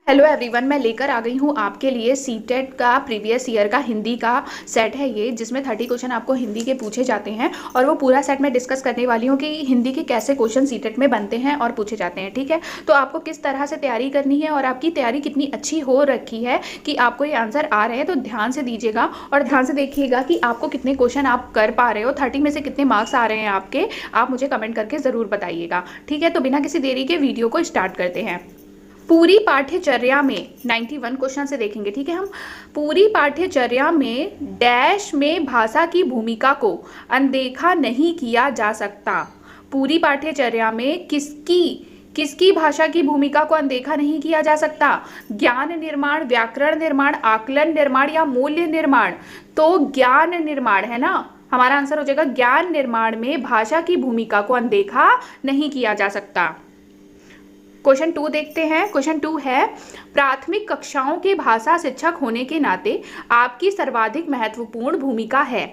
Hello everyone, मैं लेकर आ गई हूँ आपके लिए सीटेट का प्रीवियस ईयर का हिंदी का सेट है ये, जिसमें 30 क्वेश्चन आपको हिंदी के पूछे जाते हैं। और वो पूरा सेट मैं डिस्कस करने वाली हूँ कि हिंदी के कैसे क्वेश्चन सीटेट में बनते हैं और पूछे जाते हैं। ठीक है, तो आपको किस तरह से तैयारी करनी है और आपकी तैयारी कितनी अच्छी हो रखी है कि आपको ये आंसर आ रहे हैं, तो ध्यान से दीजिएगा और ध्यान से देखिएगा कि आपको कितने क्वेश्चन आप कर पा रहे हो, 30 में से कितने मार्क्स आ रहे हैं आपके। आप मुझे कमेंट करके ज़रूर बताइएगा। ठीक है, तो बिना किसी देरी के वीडियो को स्टार्ट करते हैं। पूरी पाठ्यचर्या में 91 क्वेश्चन से देखेंगे। ठीक है, हम पूरी पाठ्यचर्या में डैश में भाषा की भूमिका को अनदेखा नहीं किया जा सकता। पूरी पाठ्यचर्या में किसकी भाषा की भूमिका को अनदेखा नहीं किया जा सकता? ज्ञान निर्माण, व्याकरण निर्माण, आकलन निर्माण या मूल्य निर्माण? तो ज्ञान निर्माण है ना, हमारा आंसर हो जाएगा ज्ञान निर्माण में भाषा की भूमिका को अनदेखा नहीं किया जा सकता। क्वेश्चन 2 देखते हैं। क्वेश्चन 2 है, प्राथमिक कक्षाओं के भाषा शिक्षक होने के नाते आपकी सर्वाधिक महत्वपूर्ण भूमिका है।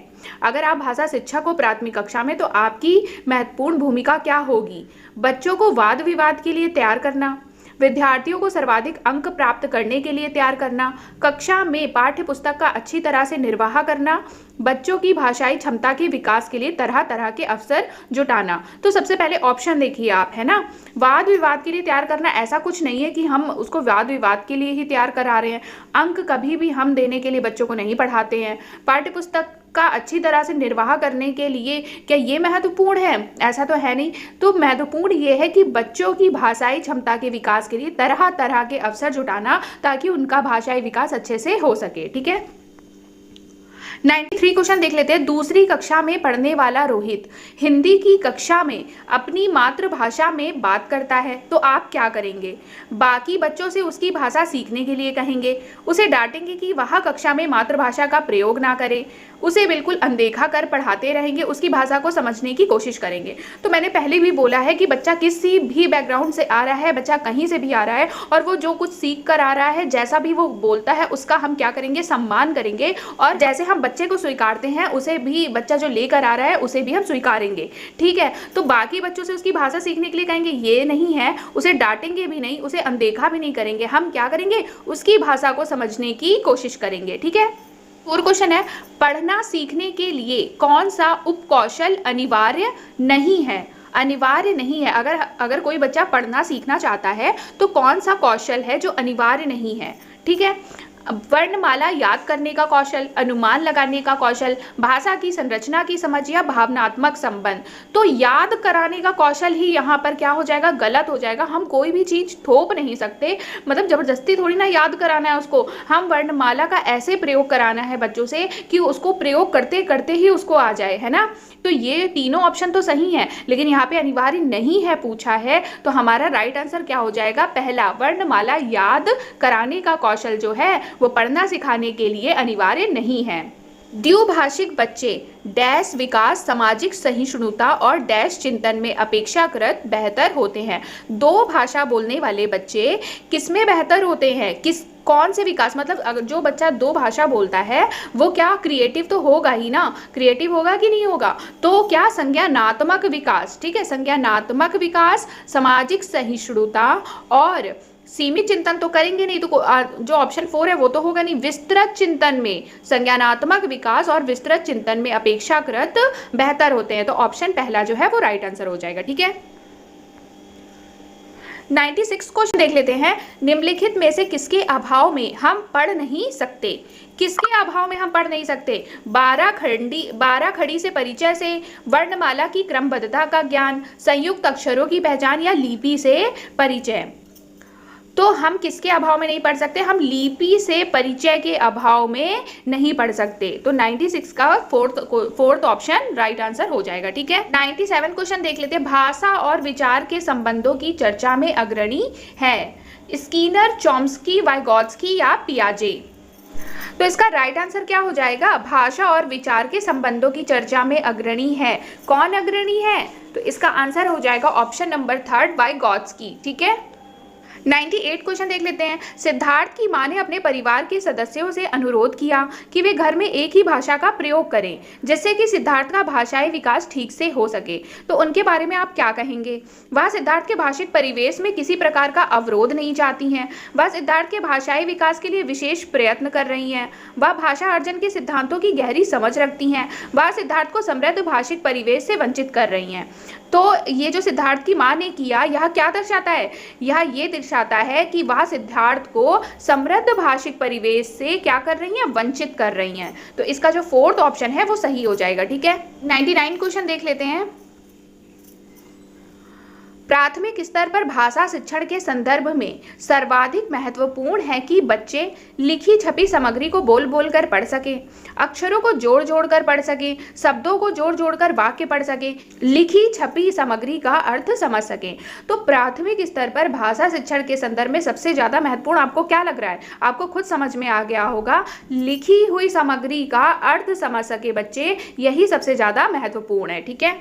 अगर आप भाषा शिक्षक हो प्राथमिक कक्षा में, तो आपकी महत्वपूर्ण भूमिका क्या होगी? बच्चों को वाद विवाद के लिए तैयार करना, विद्यार्थियों को सर्वाधिक अंक प्राप्त करने के लिए तैयार करना, कक्षा में पाठ्य पुस्तक का अच्छी तरह से निर्वाह करना, बच्चों की भाषाई क्षमता के विकास के लिए तरह तरह के अवसर जुटाना। तो सबसे पहले ऑप्शन देखिए आप, है ना, वाद विवाद के लिए तैयार करना। ऐसा कुछ नहीं है कि हम उसको वाद विवाद के लिए ही तैयार करा रहे हैं। अंक कभी भी हम देने के लिए बच्चों को नहीं पढ़ाते हैं। पाठ्य पुस्तक का अच्छी तरह से निर्वाह करने के लिए क्या ये महत्वपूर्ण है? ऐसा तो है नहीं। तो महत्वपूर्ण ये है कि बच्चों की भाषाई क्षमता के विकास के लिए तरह तरह के अवसर जुटाना, ताकि उनका भाषाई विकास अच्छे से हो सके। ठीक है, 93 क्वेश्चन देख लेते हैं। दूसरी कक्षा में पढ़ने वाला रोहित हिंदी की कक्षा में अपनी मातृभाषा में बात करता है, तो आप क्या करेंगे? बाकी बच्चों से उसकी भाषा सीखने के लिए कहेंगे, उसे डांटेंगे कि वह कक्षा में मातृभाषा का प्रयोग ना करे, उसे बिल्कुल अनदेखा कर पढ़ाते रहेंगे, उसकी भाषा को समझने की कोशिश करेंगे। तो मैंने पहले भी बोला है कि बच्चा किसी भी बैकग्राउंड से आ रहा है, बच्चा कहीं से भी आ रहा है, और वो जो कुछ सीख कर आ रहा है, जैसा भी वो बोलता है, उसका हम क्या करेंगे? सम्मान करेंगे। और जैसे हम बच्चे को स्वीकारते हैं, उसे भी बच्चा जो लेकर आ रहा है उसे भी हम स्वीकारेंगे। ठीक है, तो बाकी बच्चों से उसकी भाषा सीखने के लिए कहेंगे ये नहीं है, उसे डांटेंगे भी नहीं, उसे अनदेखा भी नहीं करेंगे। हम क्या करेंगे? उसकी भाषा को समझने की कोशिश करेंगे। ठीक है, और क्वेश्चन है, पढ़ना सीखने के लिए कौन सा उपकौशल अनिवार्य नहीं है? अनिवार्य नहीं है। अगर कोई बच्चा पढ़ना सीखना चाहता है, तो कौन सा कौशल है जो अनिवार्य नहीं है? ठीक है, वर्णमाला याद करने का कौशल, अनुमान लगाने का कौशल, भाषा की संरचना की समझ या भावनात्मक संबंध? तो याद कराने का कौशल ही यहाँ पर क्या हो जाएगा? गलत हो जाएगा। हम कोई भी चीज थोप नहीं सकते, मतलब जबरदस्ती थोड़ी ना याद कराना है उसको। हम वर्णमाला का ऐसे प्रयोग कराना है बच्चों से कि उसको प्रयोग करते करते ही उसको आ जाए, है ना। तो ये तीनों ऑप्शन तो सही है, लेकिन यहाँ पे अनिवार्य नहीं है पूछा है, तो हमारा राइट आंसर क्या हो जाएगा? पहला, वर्णमाला याद कराने का कौशल जो है वो पढ़ना सिखाने के लिए अनिवार्य नहीं है। द्विभाषिक बच्चे डैश विकास, सामाजिक सहिष्णुता और डैश चिंतन में अपेक्षाकृत बेहतर होते हैं। दो भाषा बोलने वाले बच्चे किसमें बेहतर होते हैं? कौन से विकास? मतलब अगर जो बच्चा दो भाषा बोलता है वो क्या क्रिएटिव तो होगा ही ना, क्रिएटिव होगा कि नहीं होगा? तो क्या संज्ञानात्मक विकास, ठीक है, संज्ञानात्मक विकास, सामाजिक सहिष्णुता और सीमित चिंतन तो करेंगे नहीं, तो जो ऑप्शन 4 है वो तो होगा नहीं। विस्तृत चिंतन में संज्ञानात्मक विकास और विस्तृत चिंतन में अपेक्षाकृत बेहतर होते हैं, तो ऑप्शन पहला जो है वो राइट आंसर हो जाएगा। ठीक है, 96 क्वेश्चन देख लेते हैं। निम्नलिखित में से किसके अभाव में हम पढ़ नहीं सकते? किसके अभाव में हम पढ़ नहीं सकते? 12 खड़ी से परिचय से, वर्णमाला की क्रमबद्धता का ज्ञान, संयुक्त अक्षरों की पहचान या लिपि से परिचय? तो हम किसके अभाव में नहीं पढ़ सकते? हम लिपि से परिचय के अभाव में नहीं पढ़ सकते। तो 96 का फोर्थ ऑप्शन राइट आंसर हो जाएगा। ठीक है, 97 क्वेश्चन देख लेते हैं। भाषा और विचार के संबंधों की चर्चा में अग्रणी है स्किनर, चॉम्स्की, वाइगोत्स्की या पियाजे? तो इसका राइट आंसर क्या हो जाएगा? भाषा और विचार के संबंधों की चर्चा में अग्रणी है। कौन अग्रणी है? तो इसका आंसर हो जाएगा ऑप्शन नंबर 3, वाइगोत्स्की। ठीक है, 98 क्वेश्चन देख लेते हैं। सिद्धार्थ की मां ने अपने परिवार के सदस्यों से अनुरोध किया कि वे घर में एक ही भाषा का प्रयोग करें जिससे कि सिद्धार्थ का भाषाई विकास ठीक से हो सके। तो उनके बारे में आप क्या कहेंगे? वह सिद्धार्थ के भाषिक परिवेश में किसी प्रकार का अवरोध नहीं चाहती हैं। वह सिद्धार्थ के भाषाई विकास के लिए विशेष प्रयत्न कर रही हैं। वह भाषा अर्जन के सिद्धांतों की गहरी समझ रखती हैं। वह सिद्धार्थ को समृद्ध भाषिक परिवेश से वंचित कर रही हैं। तो ये जो सिद्धार्थ की मां ने किया, यह क्या दर्शाता है? यह ये दर्शाता है कि वह सिद्धार्थ को समृद्ध भाषिक परिवेश से क्या कर रही हैं? वंचित कर रही हैं। तो इसका जो फोर्थ ऑप्शन है वो सही हो जाएगा। ठीक है, 99 क्वेश्चन देख लेते हैं। प्राथमिक स्तर पर भाषा शिक्षण के संदर्भ में सर्वाधिक महत्वपूर्ण है कि बच्चे लिखी छपी सामग्री को बोल बोल कर पढ़ सके, अक्षरों को जोड़ जोड़ कर पढ़ सके, शब्दों को जोड़ जोड़ कर वाक्य पढ़ सके, लिखी छपी सामग्री का अर्थ समझ सके। तो प्राथमिक स्तर पर भाषा शिक्षण के संदर्भ में सबसे ज्यादा महत्वपूर्ण आपको क्या लग रहा है? आपको खुद समझ में आ गया होगा, लिखी हुई सामग्री का अर्थ समझ सके बच्चे, यही सबसे ज्यादा महत्वपूर्ण है। ठीक है,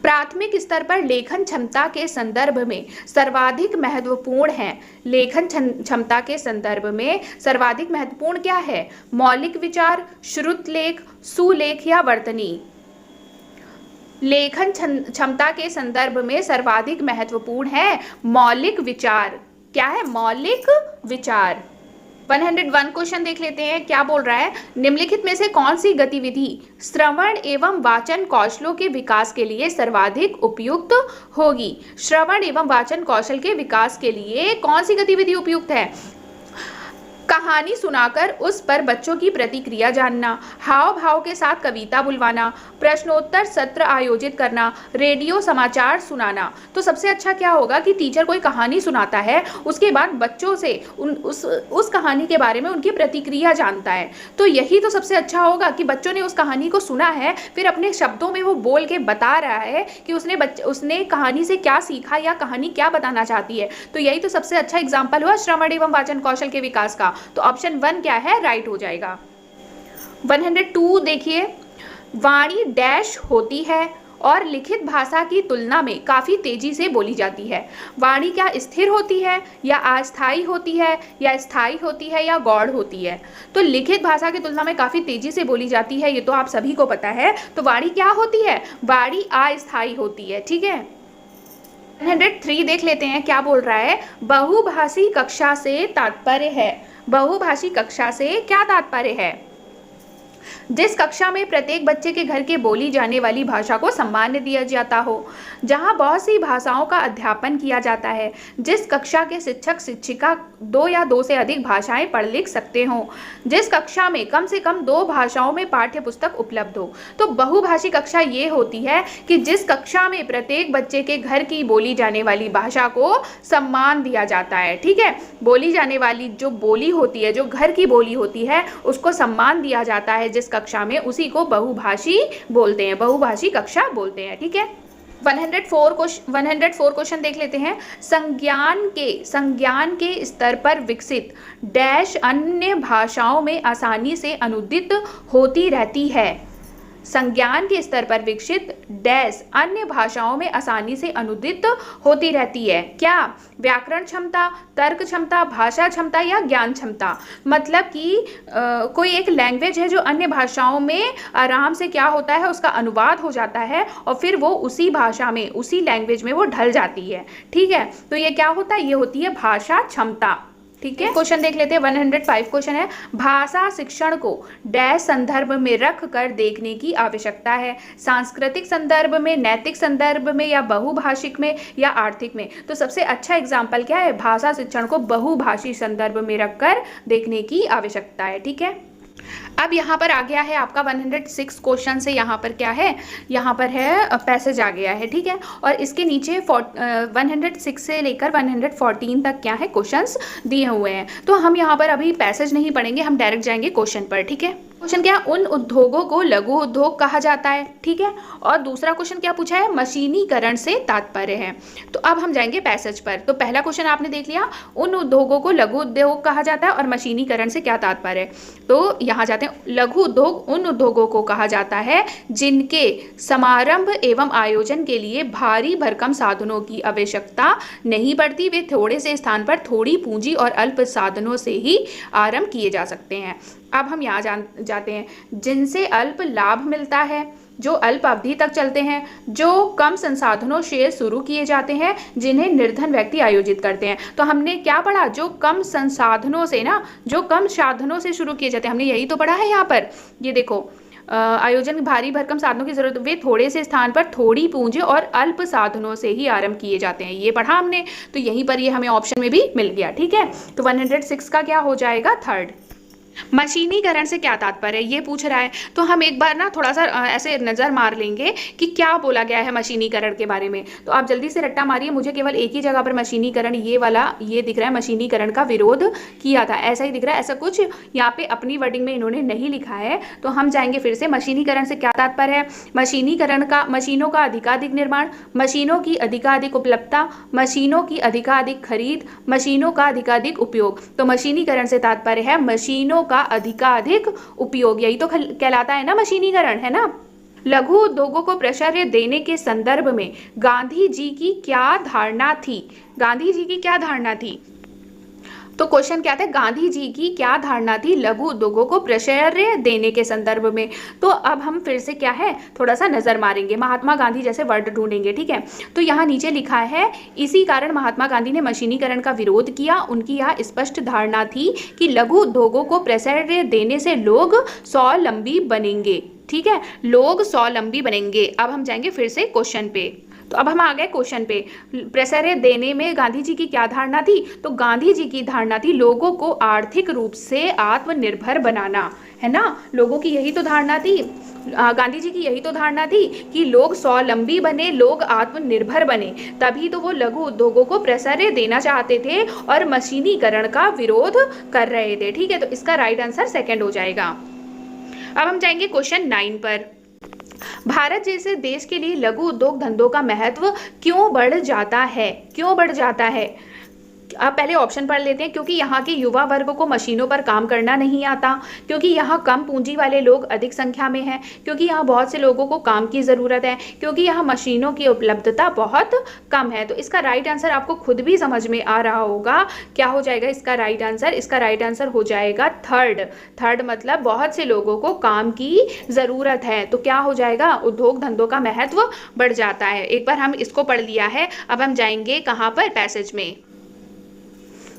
प्राथमिक स्तर पर लेखन क्षमता के संदर्भ में सर्वाधिक महत्वपूर्ण है। लेखन क्षमता के संदर्भ में सर्वाधिक महत्वपूर्ण क्या है? मौलिक विचार, श्रुतलेख, सुलेख या वर्तनी। लेखन क्षमता के संदर्भ में सर्वाधिक महत्वपूर्ण है मौलिक विचार। क्या है? मौलिक विचार। 101 क्वेश्चन देख लेते हैं, क्या बोल रहा है? निम्नलिखित में से कौन सी गतिविधि श्रवण एवं वाचन कौशलों के विकास के लिए सर्वाधिक उपयुक्त होगी? श्रवण एवं वाचन कौशल के विकास के लिए कौन सी गतिविधि उपयुक्त है? कहानी सुनाकर उस पर बच्चों की प्रतिक्रिया जानना, हाव भाव के साथ कविता बुलवाना, प्रश्नोत्तर सत्र आयोजित करना, रेडियो समाचार सुनाना। तो सबसे अच्छा क्या होगा कि टीचर कोई कहानी सुनाता है, उसके बाद बच्चों से उस कहानी के बारे में उनकी प्रतिक्रिया जानता है। तो यही तो सबसे अच्छा होगा कि बच्चों ने उस कहानी को सुना है, फिर अपने शब्दों में वो बोल के बता रहा है कि उसने कहानी से क्या सीखा या कहानी क्या बताना चाहती है। तो यही तो सबसे अच्छा एग्जाम्पल हुआ श्रवण एवं वाचन कौशल के विकास का। तो ऑप्शन 1 क्या है? राइट हो जाएगा। 102 देखिए, वाणी डैश होती है और लिखित भाषा की तुलना में काफ़ी तेजी से बोली जाती है। वाणी क्या स्थिर होती है या अस्थायी होती है या स्थायी होती है या गौड़ होती है? तो लिखित भाषा की तुलना में काफ़ी तेजी से बोली जाती है, ये तो आप सभी को पता है। तो वाणी क्या होती है? वाणी अस्थायी होती है। ठीक है, 103 देख लेते हैं, क्या बोल रहा है? बहुभाषी कक्षा से तात्पर्य है। बहुभाषी कक्षा से क्या तात्पर्य है? जिस कक्षा में प्रत्येक बच्चे के घर के बोली जाने वाली भाषा को सम्मान दिया जाता हो, जहां बहुत सी भाषाओं का अध्यापन किया जाता है, जिस कक्षा के शिक्षक शिक्षिका 2 या 2 से अधिक भाषाएं पढ़ लिख सकते हों, जिस कक्षा में कम से कम 2 भाषाओं में पाठ्य पुस्तक उपलब्ध हो। तो बहुभाषी कक्षा ये होती है कि जिस कक्षा में प्रत्येक बच्चे के घर की बोली जाने वाली भाषा को सम्मान दिया जाता है। ठीक है, बोली जाने वाली जो बोली होती है, जो घर की बोली होती है, उसको सम्मान दिया जाता है जिस कक्षा में, उसी को बहुभाषी बोलते हैं, बहुभाषी कक्षा बोलते हैं। ठीक है, 104 क्वेश्चन देख लेते हैं। संज्ञान के स्तर पर विकसित डैश अन्य भाषाओं में आसानी से अनुदित होती रहती है। संज्ञान के स्तर पर विकसित डैश अन्य भाषाओं में आसानी से अनुदित होती रहती है। क्या? व्याकरण क्षमता, तर्क क्षमता, भाषा क्षमता या ज्ञान क्षमता। मतलब कि कोई एक लैंग्वेज है जो अन्य भाषाओं में आराम से क्या होता है, उसका अनुवाद हो जाता है और फिर वो उसी भाषा में, उसी लैंग्वेज में वो ढल जाती है। ठीक है, तो ये क्या होता है? ये होती है भाषा क्षमता। ठीक है, क्वेश्चन देख लेते हैं। 105 क्वेश्चन है, भाषा शिक्षण को डैश संदर्भ में रख कर देखने की आवश्यकता है। सांस्कृतिक संदर्भ में, नैतिक संदर्भ में या बहुभाषिक में या आर्थिक में। तो सबसे अच्छा एग्जाम्पल क्या है? भाषा शिक्षण को बहुभाषी संदर्भ में रखकर देखने की आवश्यकता है। ठीक है, अब यहाँ पर आ गया है आपका 106 क्वेश्चन से, यहाँ पर क्या है? यहाँ पर है पैसेज आ गया है। ठीक है, और इसके नीचे 106 से लेकर 114 तक क्या है? क्वेश्चंस दिए हुए हैं। तो हम यहाँ पर अभी पैसेज नहीं पढ़ेंगे, हम डायरेक्ट जाएंगे क्वेश्चन पर। ठीक है, क्वेश्चन क्या है, उन उद्योगों को लघु उद्योग कहा जाता है, ठीक है। और दूसरा क्वेश्चन क्या पूछा है, मशीनीकरण से तात्पर्य है। तो अब हम जाएंगे पैसेज पर। तो पहला क्वेश्चन आपने देख लिया, उन उद्योगों को लघु उद्योग कहा जाता है और मशीनीकरण से क्या तात्पर्य है। तो यहाँ जाते हैं, लघु उद्योग उन उद्योगों को कहा जाता है जिनके समारंभ एवं आयोजन के लिए भारी भरकम साधनों की आवश्यकता नहीं पड़ती, वे थोड़े से स्थान पर थोड़ी पूंजी और अल्प साधनों से ही आरंभ किए जा सकते हैं। अब हम यहाँ जाते हैं, जिनसे अल्प लाभ मिलता है, जो अल्प अवधि तक चलते हैं, जो कम संसाधनों से शुरू किए जाते हैं, जिन्हें निर्धन व्यक्ति आयोजित करते हैं। तो हमने क्या पढ़ा, जो कम संसाधनों से ना, जो कम साधनों से शुरू किए जाते हैं, हमने यही तो पढ़ा है यहाँ पर। ये देखो, आयोजन भारी भरकम साधनों की जरूरत, वे थोड़े से स्थान पर थोड़ी पूंजी और अल्प साधनों से ही आरंभ किए जाते हैं, ये पढ़ा हमने। तो यहीं पर ये हमें ऑप्शन में भी मिल गया, ठीक है। तो 106 का क्या हो जाएगा, थर्ड। मशीनीकरण से क्या तात्पर्य है, ये पूछ रहा है। तो हम एक बार ना थोड़ा सा ऐसे नज़र मार लेंगे कि क्या बोला गया है मशीनीकरण के बारे में। तो आप जल्दी से रट्टा मारिए, मुझे केवल एक ही जगह पर मशीनीकरण, ये वाला ये दिख रहा है, मशीनीकरण का विरोध किया था, ऐसा ही दिख रहा है। ऐसा कुछ यहाँ पे अपनी वर्डिंग में इन्होंने नहीं लिखा है। तो हम जाएंगे फिर से, मशीनीकरण से क्या तात्पर्य है। मशीनीकरण का, मशीनों का अधिकाधिक निर्माण, मशीनों की अधिकाधिक उपलब्धता, मशीनों की अधिकाधिक खरीद, मशीनों का अधिकाधिक उपयोग। तो मशीनीकरण से तात्पर्य है मशीनों का अधिकाधिक उपयोग, यही तो कहलाता है ना मशीनीकरण, है ना। लघु उद्योगों को प्रश्रय देने के संदर्भ में गांधी जी की क्या धारणा थी, गांधी जी की क्या धारणा थी। तो क्वेश्चन क्या था, गांधी जी की क्या धारणा थी लघु उद्योगों को प्रश्रय देने के संदर्भ में। तो अब हम फिर से क्या है, थोड़ा सा नजर मारेंगे, महात्मा गांधी जैसे वर्ड ढूंढेंगे, ठीक है। तो यहाँ नीचे लिखा है, इसी कारण महात्मा गांधी ने मशीनीकरण का विरोध किया। उनकी यह स्पष्ट धारणा थी कि लघु उद्योगों को प्रश्रय देने से लोग स्वावलंबी बनेंगे, ठीक है, लोग स्वावलंबी बनेंगे। अब हम जाएंगे फिर से क्वेश्चन पे। तो अब हम आ गए क्वेश्चन पे, प्रश्रय देने में गांधी जी की क्या धारणा थी। तो गांधी जी की धारणा थी लोगों को आर्थिक रूप से आत्मनिर्भर बनाना, है ना। लोगों की यही तो धारणा थी, गांधी जी की यही तो धारणा थी कि लोग स्वावलंबी बने, लोग आत्मनिर्भर बने, तभी तो वो लघु उद्योगों को प्रश्रय देना चाहते थे और मशीनीकरण का विरोध कर रहे थे, ठीक है। तो इसका राइट आंसर सेकंड हो जाएगा। अब हम जाएंगे क्वेश्चन 9 पर। भारत जैसे देश के लिए लघु उद्योग धंधों का महत्व क्यों बढ़ जाता है, क्यों बढ़ जाता है। आप पहले ऑप्शन पढ़ लेते हैं, क्योंकि यहाँ के युवा वर्ग को मशीनों पर काम करना नहीं आता, क्योंकि यहाँ कम पूंजी वाले लोग अधिक संख्या में हैं, क्योंकि यहाँ बहुत से लोगों को काम की ज़रूरत है, क्योंकि यहाँ मशीनों की उपलब्धता बहुत कम है। तो इसका राइट आंसर आपको खुद भी समझ में आ रहा होगा, क्या हो जाएगा इसका राइट आंसर। इसका राइट आंसर हो जाएगा थर्ड। थर्ड मतलब बहुत से लोगों को काम की ज़रूरत है, तो क्या हो जाएगा, उद्योग धंधों का महत्व बढ़ जाता है। एक बार हम इसको पढ़ लिया है, अब हम जाएंगे कहाँ पर, पैसेज में।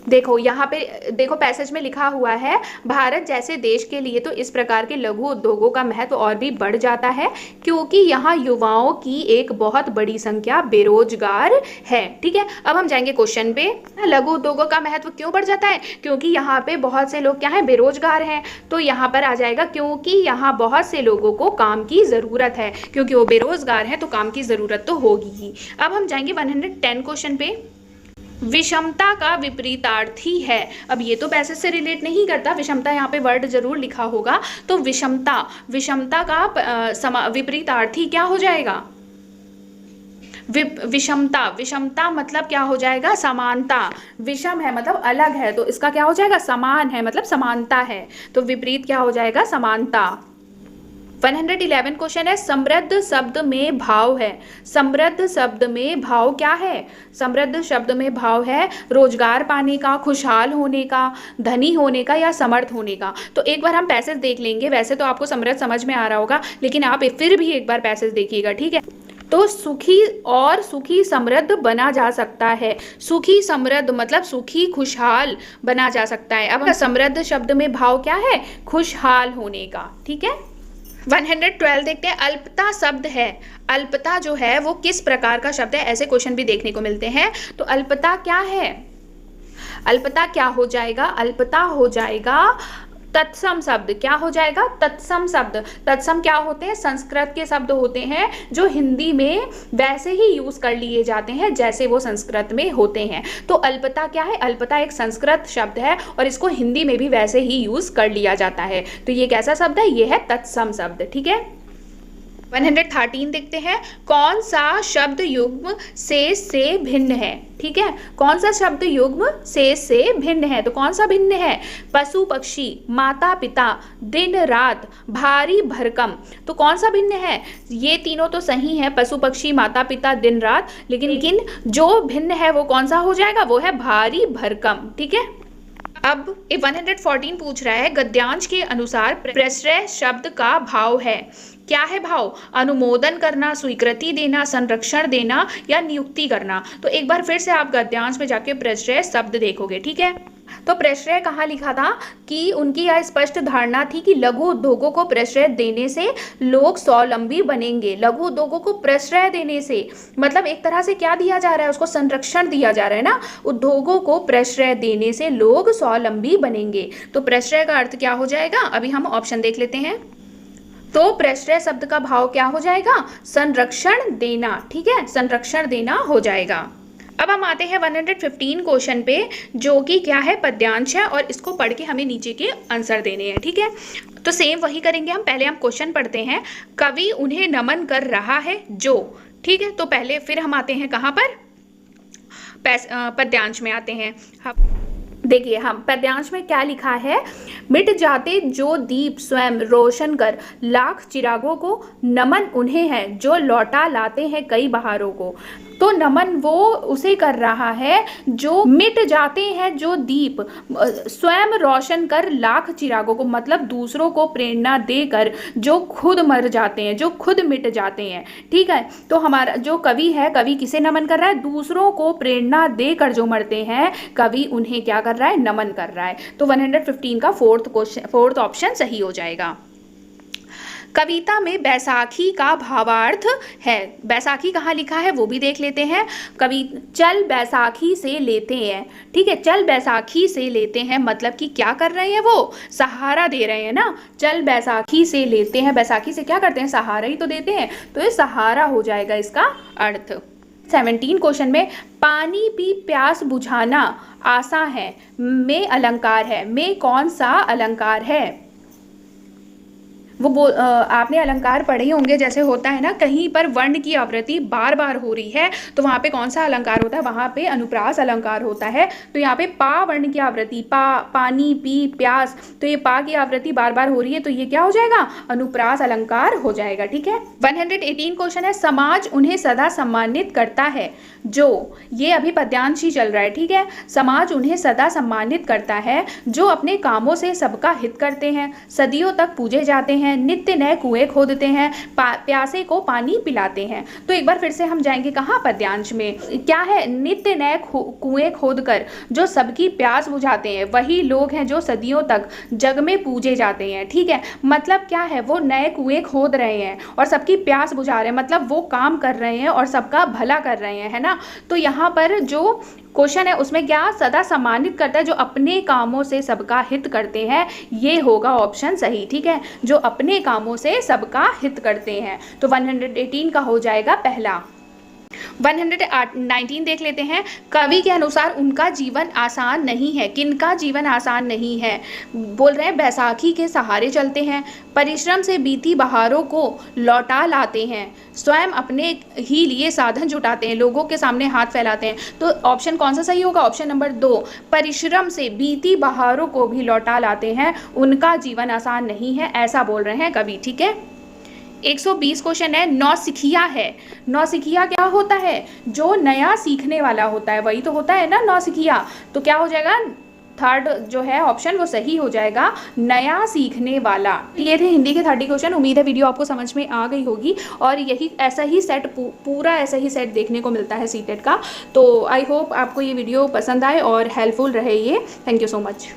देखो यहाँ पे, देखो पैसेज में लिखा हुआ है, भारत जैसे देश के लिए तो इस प्रकार के लघु उद्योगों का महत्व और भी बढ़ जाता है, क्योंकि यहाँ युवाओं की एक बहुत बड़ी संख्या बेरोजगार है, ठीक है। अब हम जाएंगे क्वेश्चन पे, लघु उद्योगों का महत्व क्यों बढ़ जाता है, क्योंकि यहाँ पे बहुत से लोग क्या है, बेरोजगार हैं। तो यहाँ पर आ जाएगा, क्योंकि यहाँ बहुत से लोगों को काम की ज़रूरत है, क्योंकि वो बेरोजगार हैं तो काम की ज़रूरत तो होगी ही। अब हम जाएंगे 110 क्वेश्चन पे। विषमता का विपरीतार्थी है। अब ये तो पैसे से रिलेट नहीं करता, विषमता यहाँ पे वर्ड जरूर लिखा होगा। तो विषमता, विषमता का विपरीतार्थी क्या हो जाएगा, विषमता। विषमता मतलब क्या हो जाएगा, समानता। विषम है मतलब अलग है, तो इसका क्या हो जाएगा, समान है मतलब समानता है, तो विपरीत क्या हो जाएगा, समानता। 111 क्वेश्चन है, समृद्ध शब्द में भाव है। समृद्ध शब्द में भाव क्या है, समृद्ध शब्द में भाव है रोजगार पाने का, खुशहाल होने का, धनी होने का या समर्थ होने का। तो एक बार हम पैसेज देख लेंगे, वैसे तो आपको समृद्ध समझ में आ रहा होगा, लेकिन आप फिर भी एक बार पैसेज देखिएगा, ठीक है। तो सुखी और सुखी समृद्ध बना जा सकता है। सुखी समृद्ध मतलब सुखी खुशहाल बना जा सकता है। अब समृद्ध शब्द में भाव क्या है, खुशहाल होने का, ठीक है। 112 देखते हैं, अल्पता शब्द है। अल्पता जो है वो किस प्रकार का शब्द है, ऐसे क्वेश्चन भी देखने को मिलते हैं। तो अल्पता क्या है, अल्पता क्या हो जाएगा, अल्पता हो जाएगा तत्सम शब्द क्या हो जाएगा? तत्सम शब्द। तत्सम क्या होते हैं? संस्कृत के शब्द होते हैं जो हिंदी में वैसे ही यूज कर लिए जाते हैं जैसे वो संस्कृत में होते हैं। तो अल्पता क्या है? अल्पता एक संस्कृत शब्द है और इसको हिंदी में भी वैसे ही यूज कर लिया जाता है। तो ये कैसा शब्द है? ये है तत्सम शब्द। ठीक है, 113 देखते हैं। कौन सा शब्द युग्म से भिन्न है? ठीक है, कौन सा शब्द युग्म से भिन्न है? तो कौन सा भिन्न है? पशु पक्षी, माता पिता, दिन रात, भारी भरकम। तो कौन सा भिन्न है? ये तीनों तो सही है, पशु पक्षी, माता पिता, दिन रात, लेकिन जो भिन्न है वो कौन सा हो जाएगा? वो है भारी भरकम। ठीक है, अब 114 पूछ रहा है गद्यांश के अनुसार प्रश्रय शब्द का भाव है। क्या है भाव? अनुमोदन करना, स्वीकृति देना, संरक्षण देना या नियुक्ति करना। तो एक बार फिर से आप गद्यांश में जाके प्रश्रय शब्द देखोगे। ठीक है, तो प्रश्रय कहाँ लिखा था कि उनकी यह स्पष्ट धारणा थी कि लघु उद्योगों को प्रश्रय देने से लोग स्वावलंबी बनेंगे। लघु उद्योगों को प्रश्रय देने से मतलब एक तरह से क्या दिया जा रहा है? उसको संरक्षण दिया जा रहा है ना। उद्योगों को प्रश्रय देने से लोग स्वावलंबी बनेंगे। तो प्रश्रय का अर्थ क्या हो जाएगा? अभी हम ऑप्शन देख लेते हैं। तो प्रश्रय शब्द का भाव क्या हो जाएगा? संरक्षण देना। ठीक है, संरक्षण देना हो जाएगा। अब हम आते हैं 115 क्वेश्चन पे, जो कि क्या है? पद्यांश है और इसको पढ़ के हमें नीचे के आंसर देने हैं। ठीक है, तो सेम वही करेंगे हम। पहले हम क्वेश्चन पढ़ते हैं। कवि उन्हें नमन कर रहा है जो। ठीक है, तो पहले फिर हम आते हैं कहाँ पर? पद्यांश में आते हैं। देखिए, हम पद्यांश में क्या लिखा है? मिट जाते जो दीप स्वयं रोशन कर, लाख चिरागों को नमन उन्हें है जो लौटा लाते हैं कई बहारों को। तो नमन वो उसे कर रहा है जो मिट जाते हैं जो दीप स्वयं रोशन कर लाख चिरागों को, मतलब दूसरों को प्रेरणा देकर जो खुद मर जाते हैं, जो खुद मिट जाते हैं। ठीक है, तो हमारा जो कवि है, कवि किसे नमन कर रहा है? दूसरों को प्रेरणा देकर जो मरते हैं, कवि उन्हें क्या कर रहा है? नमन कर रहा है। तो 115 का फोर्थ ऑप्शन सही हो जाएगा। कविता में बैसाखी का भावार्थ है। बैसाखी कहाँ लिखा है वो भी देख लेते हैं। कवि चल बैसाखी से लेते हैं। ठीक है, चल बैसाखी से लेते हैं मतलब कि क्या कर रहे हैं? वो सहारा दे रहे हैं ना। चल बैसाखी से लेते हैं, बैसाखी से क्या करते हैं? सहारा ही तो देते हैं। तो ये सहारा हो जाएगा इसका अर्थ। 17 क्वेश्चन में पानी पी प्यास बुझाना आसा है में अलंकार है। में कौन सा अलंकार है? वो आपने अलंकार पढ़े होंगे, जैसे होता है ना कहीं पर वर्ण की आवृत्ति बार बार हो रही है तो वहाँ पे कौन सा अलंकार होता है? वहाँ पे अनुप्रास अलंकार होता है। तो यहाँ पे पा वर्ण की आवृत्ति, पा, पानी, पी, प्यास, तो ये पा की आवृत्ति बार बार हो रही है तो ये क्या हो जाएगा? अनुप्रास अलंकार हो जाएगा। ठीक है, 118 क्वेश्चन है। समाज उन्हें सदा सम्मानित करता है जो। ये अभी पद्यांश ही चल रहा है। ठीक है, समाज उन्हें सदा सम्मानित करता है जो अपने कामों से सबका हित करते हैं, सदियों तक पूजे जाते हैं, नित्य नए कुएं खोदते हैं, प्यासे को पानी पिलाते हैं। तो एक बार फिर से हम जाएंगे कहाँ? पद्यांश में। क्या है? नित्य नए कुएं खोदकर जो सबकी प्यास बुझाते हैं वही लोग हैं जो सदियों तक जग में पूजे जाते हैं। ठीक है, मतलब क्या है? वो नए कुएं खोद रहे हैं और सबकी प्यास बुझा रहे हैं, मतलब वो काम कर रहे हैं और सबका भला कर रहे हैं, है ना। तो यहाँ पर जो क्वेश्चन है उसमें क्या? सदा सम्मानित करता है, जो अपने कामों से सबका हित करते हैं। ये होगा ऑप्शन सही। ठीक है, जो अपने कामों से सबका हित करते हैं। तो 118 का हो जाएगा पहला। 119 देख लेते हैं। कवि के अनुसार उनका जीवन आसान नहीं है। किनका जीवन आसान नहीं है? बोल रहे हैं बैसाखी के सहारे चलते हैं, परिश्रम से बीती बहारों को लौटा लाते हैं, स्वयं अपने ही लिए साधन जुटाते हैं, लोगों के सामने हाथ फैलाते हैं। तो ऑप्शन कौन सा सही होगा? ऑप्शन नंबर 2, परिश्रम से बीती बहारों को भी लौटा लाते हैं, उनका जीवन आसान नहीं है, ऐसा बोल रहे हैं कवि। ठीक है, 120 क्वेश्चन है। नौसिखिया है। नौसिखिया क्या होता है? जो नया सीखने वाला होता है, वही तो होता है ना नौसिखिया। तो क्या हो जाएगा? थर्ड जो है ऑप्शन वो सही हो जाएगा, नया सीखने वाला। ये थे हिंदी के 30 क्वेश्चन। उम्मीद है वीडियो आपको समझ में आ गई होगी और यही ऐसा ही सेट पूरा ऐसा ही सेट देखने को मिलता है सीटेट का। तो आई होप आपको ये वीडियो पसंद आए और हेल्पफुल रहे ये। Thank you so much.